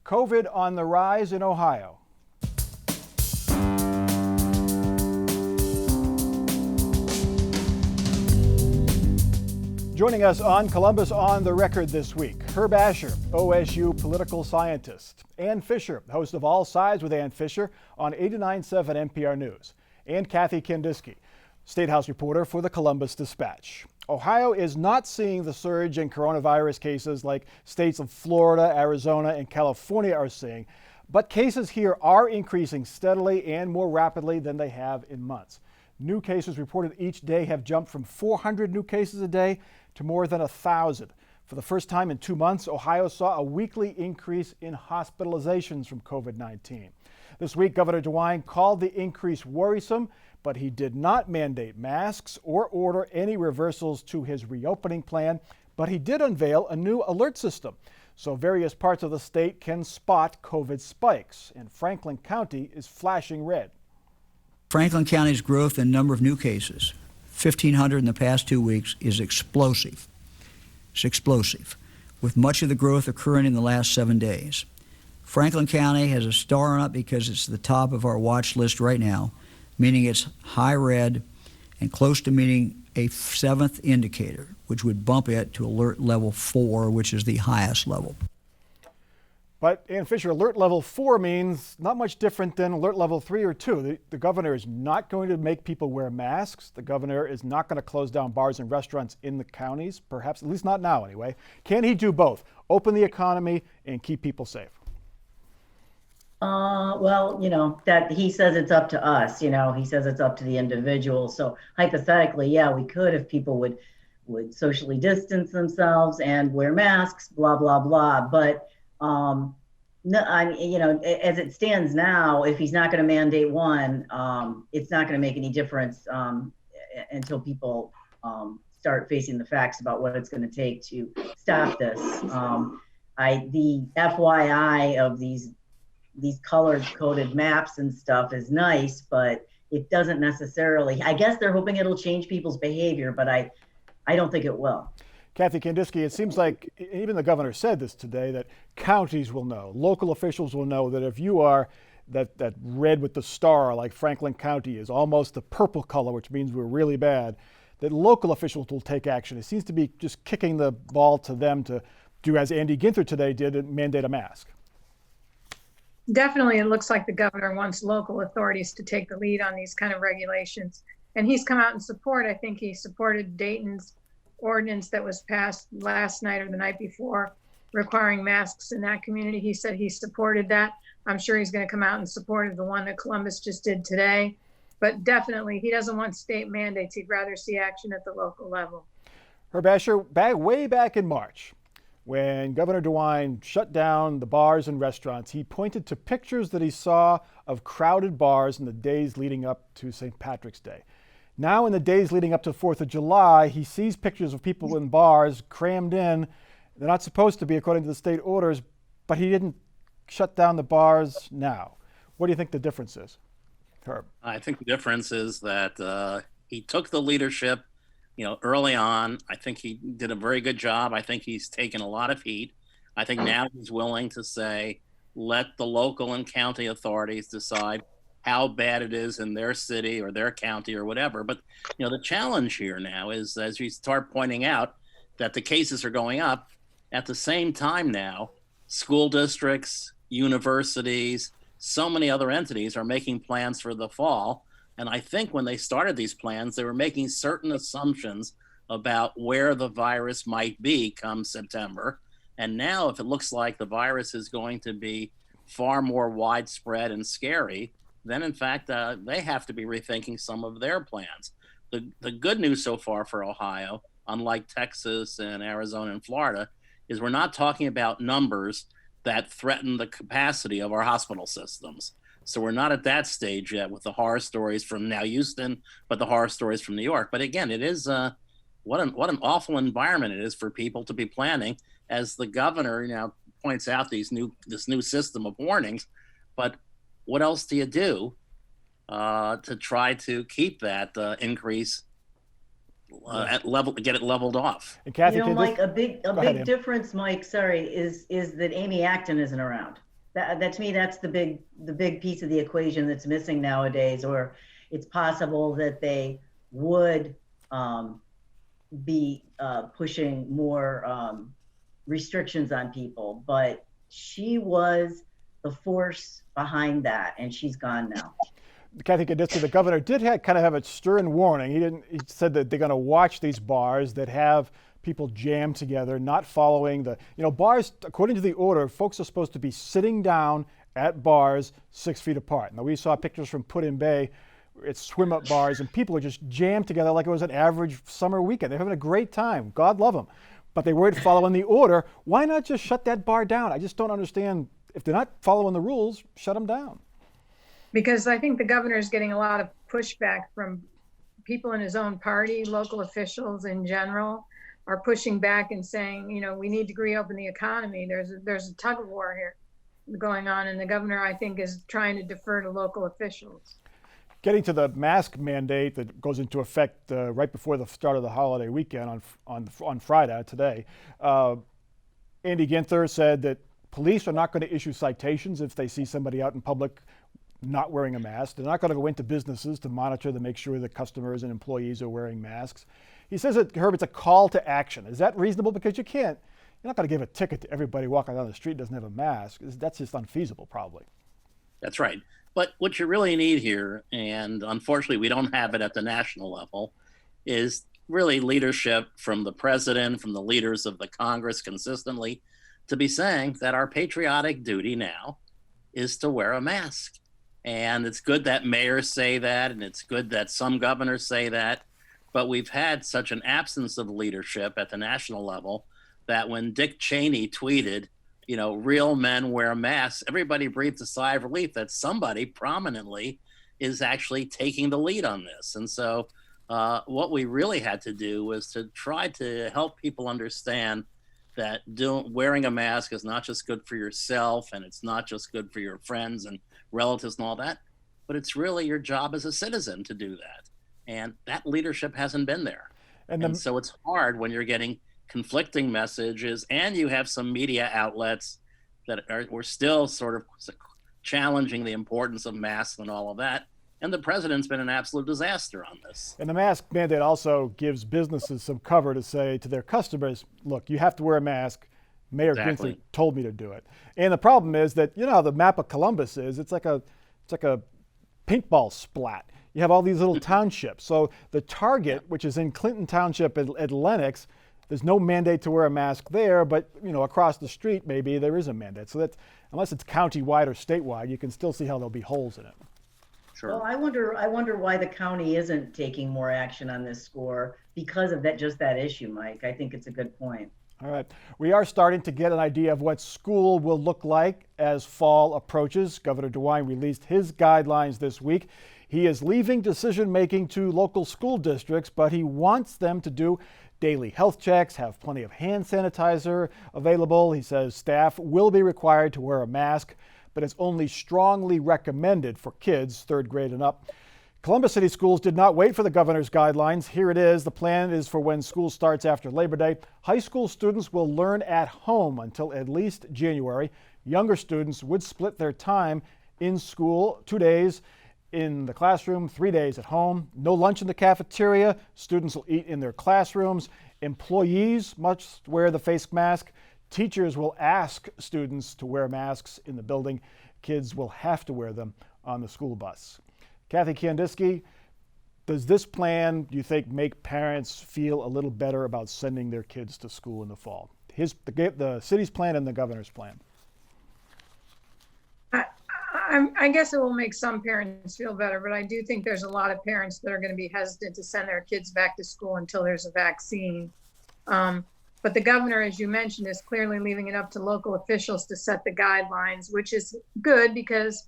COVID on the rise in Ohio. Joining us on Columbus on the Record this week, Herb Asher, OSU political scientist, Ann Fisher, host of All Sides with Ann Fisher on 89.7 NPR News, and Kathy Kandinsky, State House reporter for the Columbus Dispatch. Ohio is not seeing the surge in coronavirus cases like states of Florida, Arizona, and California are seeing, but cases here are increasing steadily and more rapidly than they have in months. New cases reported each day have jumped from 400 new cases a day to more than 1,000. For the first time in 2 months, Ohio saw a weekly increase in hospitalizations from COVID-19. This week, Governor DeWine called the increase worrisome, but he did not mandate masks or order any reversals to his reopening plan, but he did unveil a new alert system so various parts of the state can spot COVID spikes, and Franklin County is flashing red. Franklin County's growth in number of new cases, 1,500 in the past 2 weeks, is explosive. It's explosive, with much of the growth occurring in the last 7 days. Franklin County has a star on it because it's the top of our watch list right now, meaning it's high red and close to meeting a 7th indicator, which would bump it to alert level 4, which is the highest level. But, Ann Fisher, alert level 4 means not much different than alert level 3 or 2. The governor is not going to make people wear masks. The governor is not going to close down bars and restaurants in the counties, perhaps, at least not now anyway. Can he do both? Open the economy and keep people safe? Well, that he says it's up to us, he says it's up to the individual. So hypothetically, yeah, we could if people would socially distance themselves and wear masks, blah, blah, blah. But no, as it stands now, if he's not going to mandate one, it's not going to make any difference until people start facing the facts about what it's going to take to stop this. The FYI of these color-coded maps and stuff is nice, but it doesn't necessarily, I guess they're hoping it'll change people's behavior, but I don't think it will. Kathy Kandinsky, it seems like even the governor said this today, that counties will know, local officials will know that if you are that red with the star like Franklin County is, almost the purple color, which means we're really bad, that local officials will take action. It seems to be just kicking the ball to them to do as Andy Ginther today did and mandate a mask. Definitely, it looks like the governor wants local authorities to take the lead on these kind of regulations. And he's come out in support. I think he supported Dayton's ordinance that was passed last night or the night before requiring masks in that community. He said he supported that. I'm sure he's going to come out in support of the one that Columbus just did today. But definitely, he doesn't want state mandates. He'd rather see action at the local level. Herb Asher, way back in March, when Governor DeWine shut down the bars and restaurants, he pointed to pictures that he saw of crowded bars in the days leading up to St. Patrick's Day. Now, in the days leading up to 4th of July, he sees pictures of people in bars crammed in. They're not supposed to be according to the state orders, but he didn't shut down the bars now. What do you think the difference is, Herb? I think the difference is that he took the leadership early on. I think he did a very good job. I think he's taken a lot of heat. I think now he's willing to say, let the local and county authorities decide how bad it is in their city or their county or whatever. But, the challenge here now is, as you start pointing out, that the cases are going up. At the same time now, school districts, universities, so many other entities are making plans for the fall. And I think when they started these plans, they were making certain assumptions about where the virus might be come September. And now, if it looks like the virus is going to be far more widespread and scary, then in fact, they have to be rethinking some of their plans. The good news so far for Ohio, unlike Texas and Arizona and Florida, is we're not talking about numbers that threaten the capacity of our hospital systems. So we're not at that stage yet with the horror stories from now Houston, but the horror stories from New York. But again, it is what an awful environment it is for people to be planning, as the governor now points out this new system of warnings. But what else do you do to try to keep that increase at level, get it leveled off? And Kathy, Mike, a big difference, Mike, sorry, is that Amy Acton isn't around. That to me, that's the big piece of the equation that's missing nowadays. Or it's possible that they would be pushing more restrictions on people, but she was the force behind that, and she's gone now. Kathy Kandinsky, the governor did kind of have a stern warning. He said that they're going to watch these bars that have people jammed together, not following bars, according to the order, folks are supposed to be sitting down at bars 6 feet apart. Now, we saw pictures from Put-in-Bay. It's swim-up bars, and people are just jammed together like it was an average summer weekend. They're having a great time. God love them. But they weren't following the order. Why not just shut that bar down? I just don't understand. If they're not following the rules, shut them down. Because I think the governor is getting a lot of pushback from people in his own party. Local officials in general are pushing back and saying, we need to reopen the economy. There's a tug of war here going on, and the governor, I think, is trying to defer to local officials. Getting to the mask mandate that goes into effect right before the start of the holiday weekend on Friday today, Andy Ginther said that police are not going to issue citations if they see somebody out in public not wearing a mask. They're not going to go into businesses to monitor to make sure that customers and employees are wearing masks. He says that, Herb, it's a call to action. Is that reasonable? Because you're not going to give a ticket to everybody walking down the street who doesn't have a mask. That's just unfeasible, probably. That's right. But what you really need here, and unfortunately we don't have it at the national level, is really leadership from the president, from the leaders of the Congress consistently, to be saying that our patriotic duty now is to wear a mask. And it's good that mayors say that, and it's good that some governors say that, but we've had such an absence of leadership at the national level that when Dick Cheney tweeted, real men wear masks, everybody breathed a sigh of relief that somebody prominently is actually taking the lead on this. And so what we really had to do was to try to help people understand that wearing a mask is not just good for yourself, and it's not just good for your friends and relatives and all that, but it's really your job as a citizen to do that. And that leadership hasn't been there. And so it's hard when you're getting conflicting messages and you have some media outlets that were still sort of challenging the importance of masks and all of that. And the president's been an absolute disaster on this. And the mask mandate also gives businesses some cover to say to their customers, look, you have to wear a mask. Mayor Ginther told me to do it. And the problem is that, how the map of Columbus is, it's like a paintball splat. You have all these little townships. So the Target, which is in Clinton Township at Lenox, there's no mandate to wear a mask there, but across the street maybe there is a mandate. So that unless it's county-wide or statewide, you can still see how there'll be holes in it. Sure. Well, I wonder why the county isn't taking more action on this score because of that issue, Mike. I think it's a good point. All right. We are starting to get an idea of what school will look like as fall approaches. Governor DeWine released his guidelines this week. He is leaving decision-making to local school districts, but he wants them to do daily health checks, have plenty of hand sanitizer available. He says staff will be required to wear a mask, but it's only strongly recommended for kids 3rd grade and up. Columbus City Schools did not wait for the governor's guidelines. Here it is. The plan is for when school starts after Labor Day. High school students will learn at home until at least January. Younger students would split their time in school, 2 days in the classroom, 3 days at home. No lunch in the cafeteria. Students will eat in their classrooms. Employees must wear the face mask. Teachers will ask students to wear masks in the building. Kids will have to wear them on the school bus. Kathy Kandinsky, does this plan, do you think, make parents feel a little better about sending their kids to school in the fall? The city's plan and the governor's plan. I guess it will make some parents feel better, but I do think there's a lot of parents that are going to be hesitant to send their kids back to school until there's a vaccine. But the governor, as you mentioned, is clearly leaving it up to local officials to set the guidelines, which is good because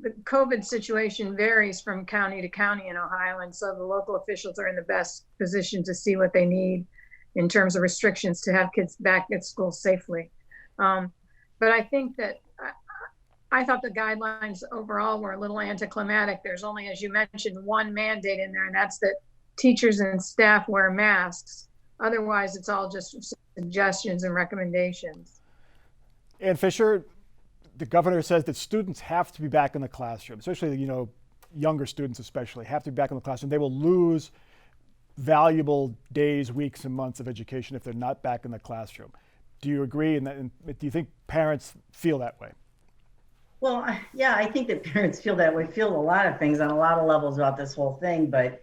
the COVID situation varies from county to county in Ohio. And so the local officials are in the best position to see what they need in terms of restrictions to have kids back at school safely. But I think that I thought the guidelines overall were a little anticlimactic. There's only, as you mentioned, one mandate in there, and that's that teachers and staff wear masks. Otherwise, it's all just suggestions and recommendations. And Fisher, the governor says that students have to be back in the classroom, especially, younger students especially, have to be back in the classroom. They will lose valuable days, weeks, and months of education if they're not back in the classroom. Do you agree? And do you think parents feel that way? Well, yeah, I think that parents feel that way, feel a lot of things on a lot of levels about this whole thing. But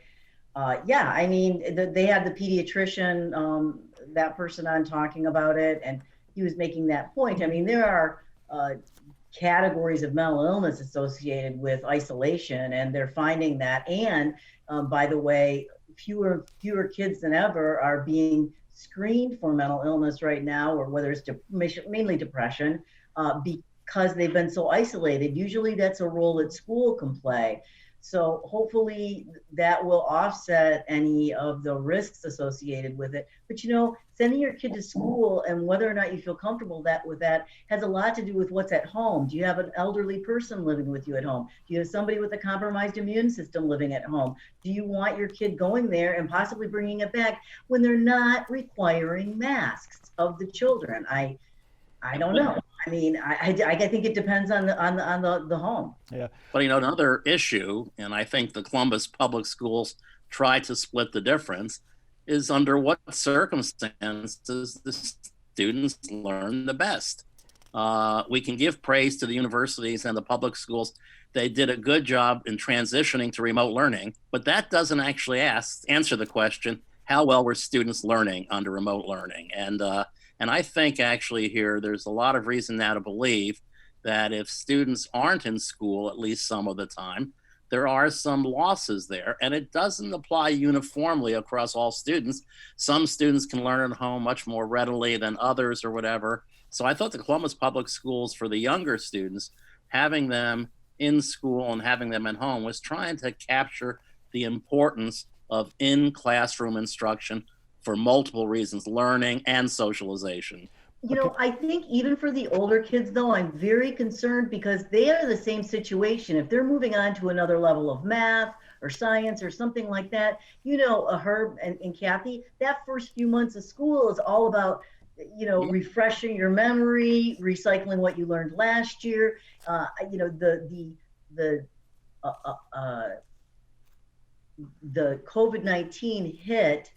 yeah, I mean, they had the pediatrician, that person on talking about it, and he was making that point. I mean, there are categories of mental illness associated with isolation, and they're finding that. And by the way, fewer kids than ever are being screened for mental illness right now, or whether it's mainly depression, because they've been so isolated. Usually that's a role that school can play. So hopefully that will offset any of the risks associated with it. But sending your kid to school and whether or not you feel comfortable with that has a lot to do with what's at home. Do you have an elderly person living with you at home? Do you have somebody with a compromised immune system living at home? Do you want your kid going there and possibly bringing it back when they're not requiring masks of the children? I don't know. I mean, I think it depends on the home. Yeah. But another issue, and I think the Columbus Public Schools try to split the difference, is under what circumstances the students learn the best. We can give praise to the universities and the public schools. They did a good job in transitioning to remote learning, but that doesn't actually answer the question, how well were students learning under remote learning? And I think actually here, there's a lot of reason now to believe that if students aren't in school, at least some of the time, there are some losses there. And it doesn't apply uniformly across all students. Some students can learn at home much more readily than others or whatever. So I thought the Columbus Public Schools for the younger students, having them in school and having them at home, was trying to capture the importance of in-classroom instruction for multiple reasons, learning and socialization. I think even for the older kids, though, I'm very concerned because they are the same situation. If they're moving on to another level of math or science or something like that, Herb and Kathy, that first few months of school is all about, refreshing your memory, recycling what you learned last year. The COVID-19 hit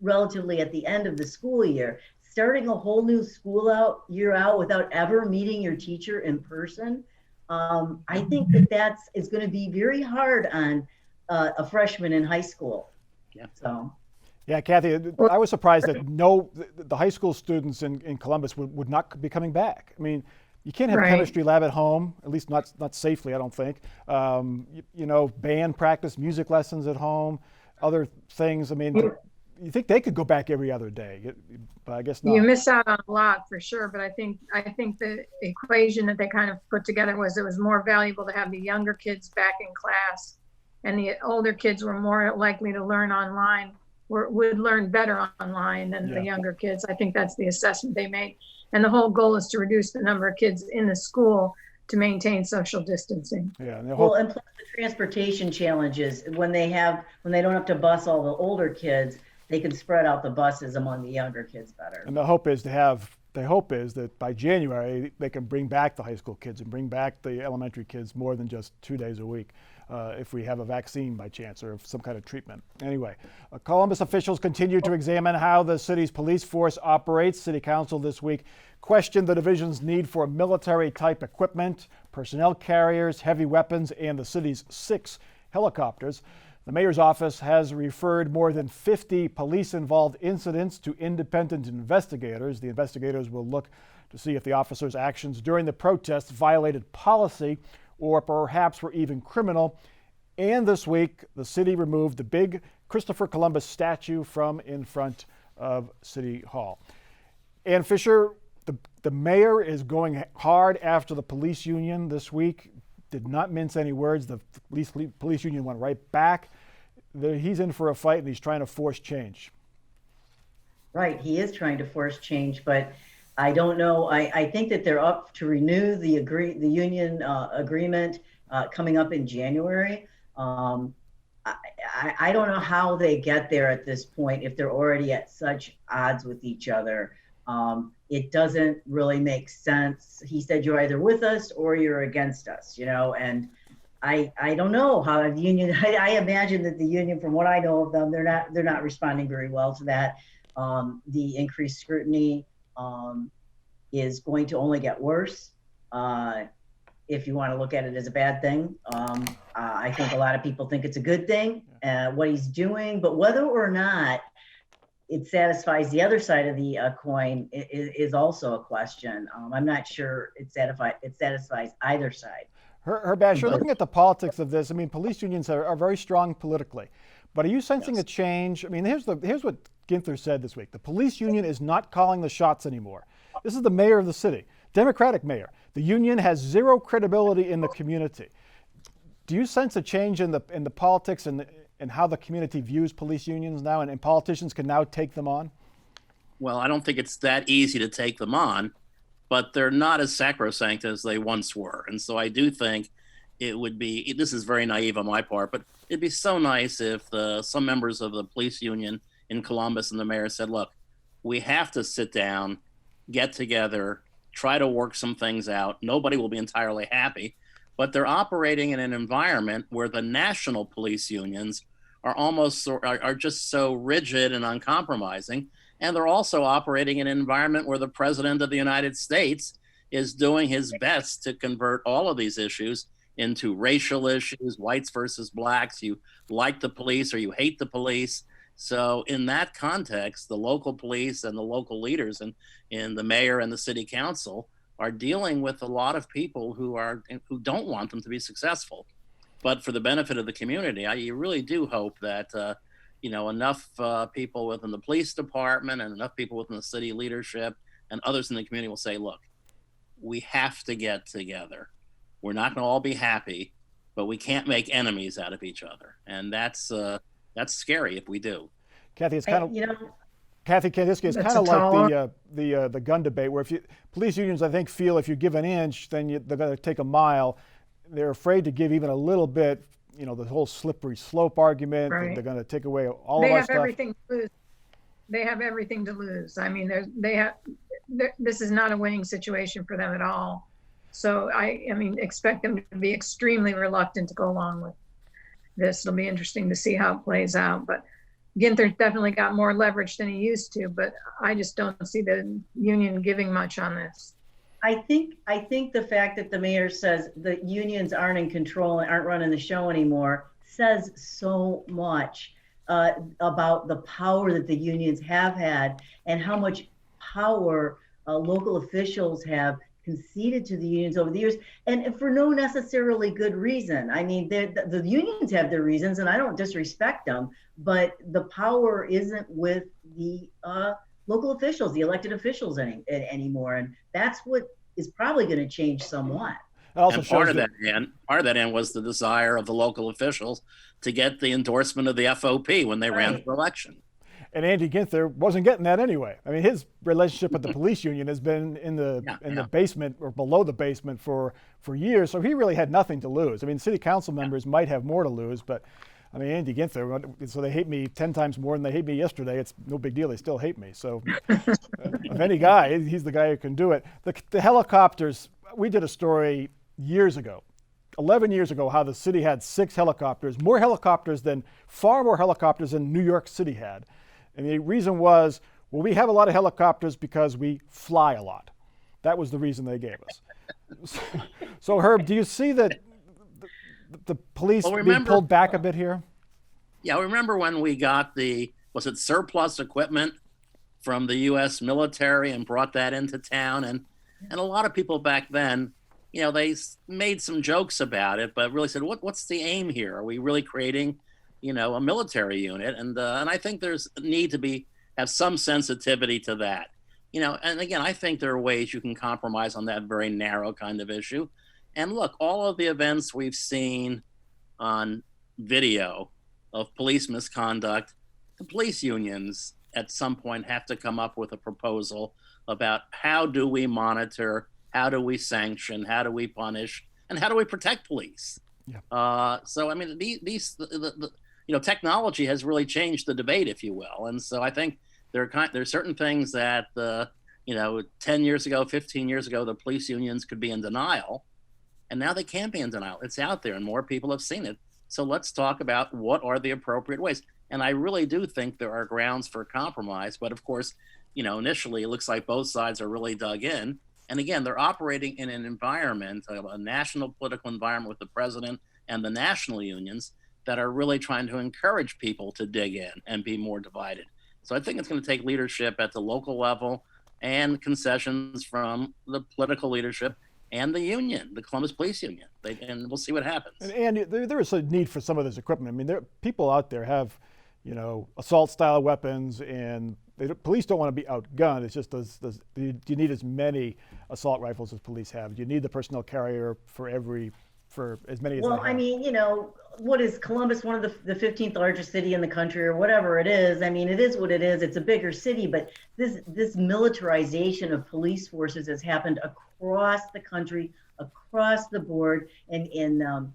relatively at the end of the school year. Starting a whole new year out without ever meeting your teacher in person, I think that is going to be very hard on a freshman in high school. Yeah. So. Yeah, Kathy, I was surprised that the high school students in Columbus would not be coming back. I mean, you can't have chemistry lab at home, at least not safely, I don't think. Band practice, music lessons at home, other things. I mean, you think they could go back every other day, but I guess not. You miss out on a lot for sure, but I think the equation that they kind of put together was it was more valuable to have the younger kids back in class, and the older kids were more likely to learn online, would learn better online than the younger kids. I think that's the assessment they made. And the whole goal is to reduce the number of kids in the school to maintain social distancing. Yeah, and plus the transportation challenges, when they don't have to bus all the older kids, they can spread out the buses among the younger kids better. And the hope is that by January they can bring back the high school kids and bring back the elementary kids more than just 2 days a week, if we have a vaccine by chance or some kind of treatment. Anyway, Columbus officials continue to examine how the city's police force operates. City Council this week questioned the division's need for military-type equipment, personnel carriers, heavy weapons, and the city's 6 helicopters. The mayor's office has referred more than 50 police-involved incidents to independent investigators. The investigators will look to see if the officers' actions during the protests violated policy or perhaps were even criminal. And this week, the city removed the big Christopher Columbus statue from in front of City Hall. Ann Fisher, the mayor is going hard after the police union this week. Did not mince any words. The police union went right back. He's in for a fight, and he's trying to force change. Right, he is trying to force change, but I don't know. I think that they're up to renew the union agreement coming up in January. I don't know how they get there at this point if they're already at such odds with each other. it doesn't really make sense. He said, you're either with us or you're against us, and I don't know how the union, I imagine that the union, from what I know of them, they're not responding very well to that. The increased scrutiny is going to only get worse. If you want to look at it as a bad thing. I think a lot of people think it's a good thing, what he's doing, but whether or not it satisfies the other side of the coin is also a question. I'm not sure it satisfies either side. Herb Asher, looking at the politics of this, I mean, police unions are very strong politically, but are you sensing a change? I mean, here's what Ginther said this week. The police union is not calling the shots anymore. This is the mayor of the city, Democratic mayor. The union has zero credibility in the community. Do you sense a change in the politics and how the community views police unions now, and politicians can now take them on? Well, I don't think it's that easy to take them on, but they're not as sacrosanct as they once were. And so I do think it would be, this is very naive on my part, but it'd be so nice if some members of the police union in Columbus and the mayor said, look, we have to sit down, get together, try to work some things out. Nobody will be entirely happy, but they're operating in an environment where the national police unions are just so rigid and uncompromising. And they're also operating in an environment where the president of the United States is doing his best to convert all of these issues into racial issues, whites versus blacks. You like the police or you hate the police. So in that context, the local police and the local leaders and the mayor and the city council are dealing with a lot of people who don't want them to be successful. But for the benefit of the community, you really do hope that enough people within the police department and enough people within the city leadership and others in the community will say, look, we have to get together. We're not going to all be happy, but we can't make enemies out of each other. And that's scary if we do. Kathy, it's kind of, Kathy Kandinsky, it's kind of like the gun debate, where police unions, I think, feel if you give an inch, then they're going to take a mile. They're afraid to give even a little bit. The whole slippery slope argument. Right. They're going to take away all of our stuff. They have everything to lose. They have everything to lose. I mean, this is not a winning situation for them at all. So I expect them to be extremely reluctant to go along with this. It'll be interesting to see how it plays out. But Ginther's definitely got more leverage than he used to, but I just don't see the union giving much on this. I think the fact that the mayor says the unions aren't in control and aren't running the show anymore says so much about the power that the unions have had and how much power local officials have conceded to the unions over the years, and for no necessarily good reason. I mean, the unions have their reasons, and I don't disrespect them, but the power isn't with the local officials, the elected officials anymore, and that's what is probably going to change somewhat. And part of that end was the desire of the local officials to get the endorsement of the FOP when they ran for election. And Andy Ginther wasn't getting that anyway. I mean, his relationship with the police union has been in the basement or below the basement for years, so he really had nothing to lose. I mean, city council members might have more to lose, but I mean, Andy Ginther, so they hate me 10 times more than they hate me yesterday. It's no big deal. They still hate me. So of any guy, he's the guy who can do it. The helicopters, we did a story years ago, 11 years ago, how the city had 6 helicopters, far more helicopters than New York City had. And the reason was, well, we have a lot of helicopters because we fly a lot. That was the reason they gave us. So Herb, do you see that the police being pulled back a bit here? Yeah, remember when we got was it surplus equipment from the U.S. military and brought that into town? And a lot of people back then, they made some jokes about it, but really said, what's the aim here? Are we really creating a military unit? And I think there's a need to have some sensitivity to that. And again, I think there are ways you can compromise on that very narrow kind of issue. And look, all of the events we've seen on video of police misconduct, the police unions at some point have to come up with a proposal about how do we monitor, how do we sanction, how do we punish, and how do we protect police? Yeah. So, I mean, technology has really changed the debate, if you will. And so I think there are certain things that 10 years ago, 15 years ago, the police unions could be in denial, and now they can't be in denial. It's out there, and more people have seen it. So let's talk about what are the appropriate ways. And I really do think there are grounds for compromise. But of course, initially it looks like both sides are really dug in. And again, they're operating in an environment, a national political environment with the president and the national unions that are really trying to encourage people to dig in and be more divided. So I think it's going to take leadership at the local level and concessions from the political leadership and the union, the Columbus Police Union. And we'll see what happens. And there is a need for some of this equipment. I mean, people out there have, assault-style weapons, and police don't want to be outgunned. It's just, do you need as many assault rifles as police have? Do you need the personnel carrier for as many as they have? I mean, what is Columbus, one of the 15th largest city in the country or whatever it is? I mean, it is what it is. It's a bigger city, but this militarization of police forces has happened across the country, across the board, and in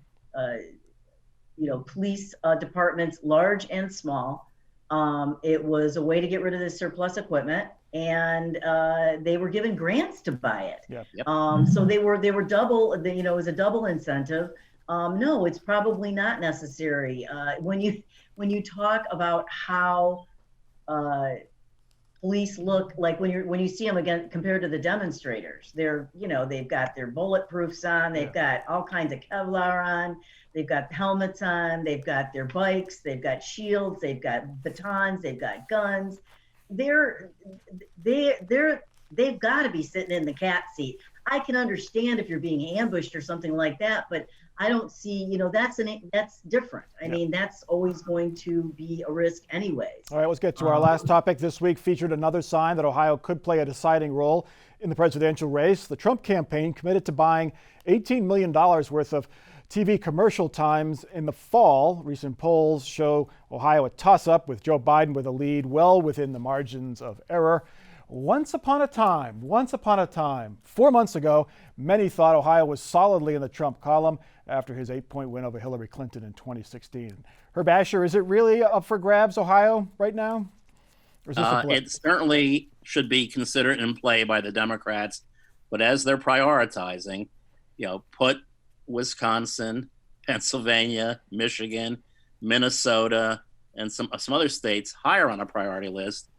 police departments, large and small. It was a way to get rid of the surplus equipment, and they were given grants to buy it. Yeah. Yep. So they were double. It was a double incentive. No, it's probably not necessary. When you talk about how police look like when you see them again compared to the demonstrators, they've got their bulletproofs on, they've got all kinds of Kevlar on, they've got helmets on, they've got their bikes, they've got shields, they've got batons, they've got guns. They've got to be sitting in the cat seat. I can understand if you're being ambushed or something like that, but I don't see, that's different. I mean, that's always going to be a risk anyways. All right, let's get to our last topic. This week featured another sign that Ohio could play a deciding role in the presidential race. The Trump campaign committed to buying $18 million worth of TV commercial times in the fall. Recent polls show Ohio a toss-up with Joe Biden with a lead well within the margins of error. Once upon a time, 4 months ago, many thought Ohio was solidly in the Trump column after his 8-point win over Hillary Clinton in 2016. Herb Asher, is it really up for grabs, Ohio, right now? Or is this a blip? It certainly should be considered in play by the Democrats, but as they're prioritizing, put Wisconsin, Pennsylvania, Michigan, Minnesota, and some other states higher on a priority list.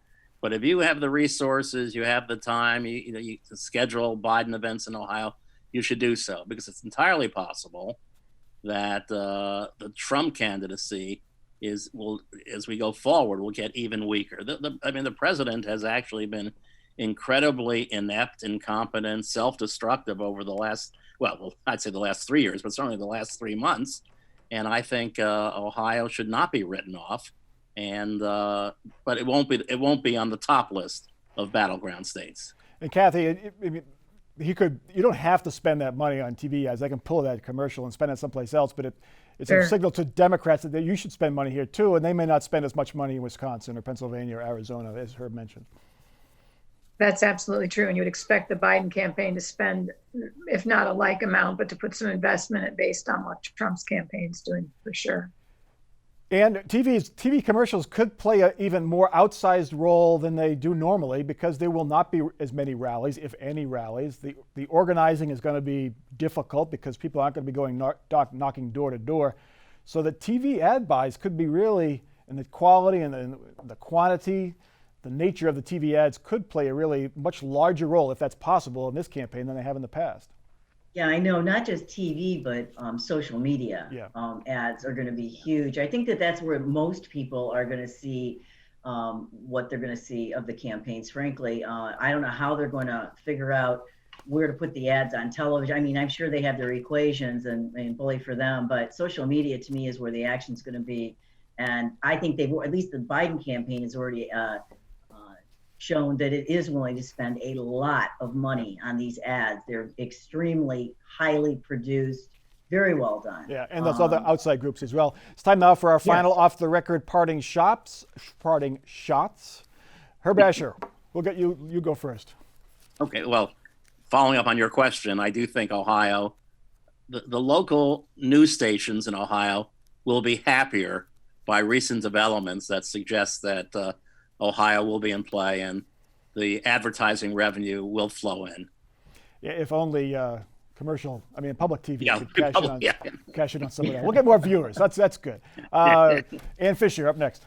But if you have the resources, you have the time, you schedule Biden events in Ohio, you should do so, because it's entirely possible that the Trump candidacy as we go forward, will get even weaker. The president has actually been incredibly inept, incompetent, self-destructive over the last, I'd say the last 3 years, but certainly the last 3 months. And I think Ohio should not be written off. And but it won't be on the top list of battleground states. And Kathy, you don't have to spend that money on TV ads. They can pull that commercial and spend it someplace else. But it's a signal to Democrats that you should spend money here too, and they may not spend as much money in Wisconsin or Pennsylvania or Arizona, as Herb mentioned. That's absolutely true. And you would expect the Biden campaign to spend, if not a like amount, but to put some investment in based on what Trump's campaign is doing, for sure. And TV commercials could play an even more outsized role than they do normally, because there will not be as many rallies, if any rallies. The organizing is going to be difficult because people aren't going to be going knocking door to door. So the TV ad buys could be really, and the quality and the quantity, the nature of the TV ads could play a really much larger role, if that's possible, in this campaign than they have in the past. Yeah, I know. Not just TV, but social media ads are going to be huge. I think that's where most people are going to see what they're going to see of the campaigns, frankly. I don't know how they're going to figure out where to put the ads on television. I mean, I'm sure they have their equations and bully for them, but social media to me is where the action's going to be. And I think at least the Biden campaign has already shown that it is willing to spend a lot of money on these ads. They're extremely highly produced, very well done. Yeah, and those other outside groups as well. It's time now for our final off-the-record parting shots. Herb Asher, we'll get you go first. Okay, well, following up on your question, I do think Ohio, the local news stations in Ohio will be happier by recent developments that suggest that Ohio will be in play, and the advertising revenue will flow in. Yeah, if only public TV Yeah, could cash in, on, yeah. cash in on some of that. We'll get more viewers. That's good. Ann Fisher up next.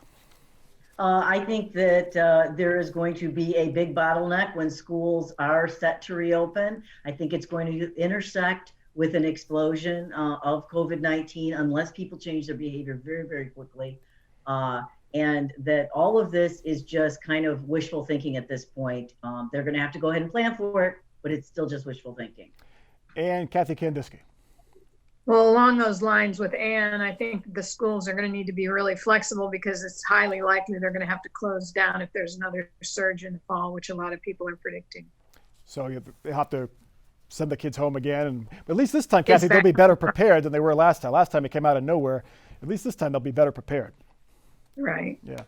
I think that there is going to be a big bottleneck when schools are set to reopen. I think it's going to intersect with an explosion of COVID-19 unless people change their behavior very, very quickly. And that all of this is just kind of wishful thinking at this point. They're going to have to go ahead and plan for it, but it's still just wishful thinking. And Kathy Kandinsky. Well, along those lines with Ann, I think the schools are going to need to be really flexible because it's highly likely they're going to have to close down if there's another surge in the fall, which a lot of people are predicting. So they have to send the kids home again. But at least this time, Kathy, they'll be better prepared than they were last time. Last time it came out of nowhere. At least this time they'll be better prepared. Right. Yeah.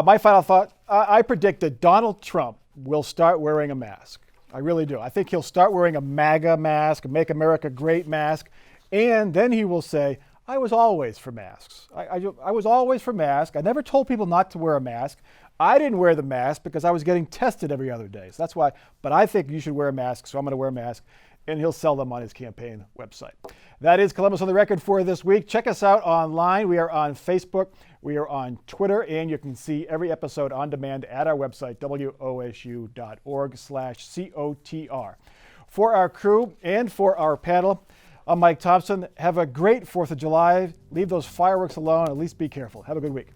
My final thought, I predict that Donald Trump will start wearing a mask. I really do. I think he'll start wearing a MAGA mask, a Make America Great mask, and then he will say, I was always for masks. I was always for masks. I never told people not to wear a mask. I didn't wear the mask because I was getting tested every other day. So that's why, but I think you should wear a mask, so I'm going to wear a mask. And he'll sell them on his campaign website. That is Columbus on the Record for this week. Check us out online. We are on Facebook. We are on Twitter, and you can see every episode on demand at our website, wosu.org/COTR. For our crew and for our panel, I'm Mike Thompson. Have a great 4th of July. Leave those fireworks alone. At least be careful. Have a good week.